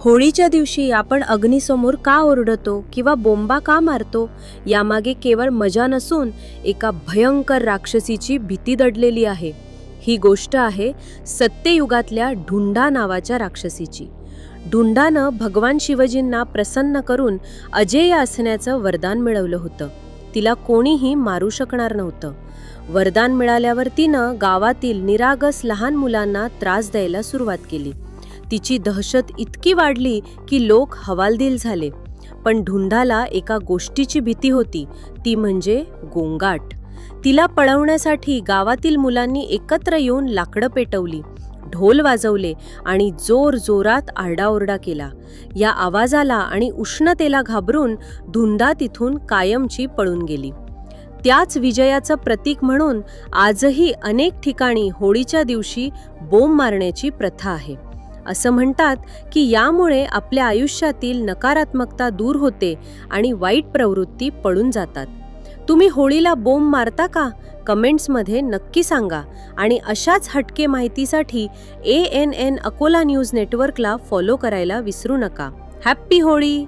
होळीच्या दिवशी आपण अग्नीसमोर का ओरडतो किंवा बोंबा का मारतो, यामागे केवळ मजा नसून एका भयंकर राक्षसीची भीती दडलेली आहे. ही गोष्ट आहे सत्ययुगातल्या ढुंडा नावाच्या राक्षसीची. ढुंडानं भगवान शिवजींना प्रसन्न करून अजेय असण्याचं वरदान मिळवलं होतं. तिला कोणीही मारू शकणार नव्हतं. वरदान मिळाल्यावर तिनं गावातील निरागस लहान मुलांना त्रास द्यायला सुरुवात केली. तिची दहशत इतकी वाढली की लोक हवालदिल झाले. पण ढुंडाला एका गोष्टीची भीती होती, ती म्हणजे गोंगाट. तिला पळवण्यासाठी गावातील मुलांनी एकत्र येऊन लाकडं पेटवली, ढोल वाजवले आणि जोर जोरात आरडाओरडा केला. या आवाजाला आणि उष्णतेला घाबरून ढुंडा तिथून कायमची पळून गेली. त्याच विजयाचं प्रतीक म्हणून आजही अनेक ठिकाणी होळीच्या दिवशी बोंब मारण्याची प्रथा आहे. असं म्हणतात की यामुळे आपल्या आयुष्यातील नकारात्मकता दूर होते आणि वाईट प्रवृत्ती पळून जातात. तुम्ही होळीला बोंब मारता का? कमेंट्समध्ये नक्की सांगा. आणि अशाच हटके माहितीसाठी ANN अकोला न्यूज नेटवर्कला फॉलो करायला विसरू नका. हॅप्पी होळी!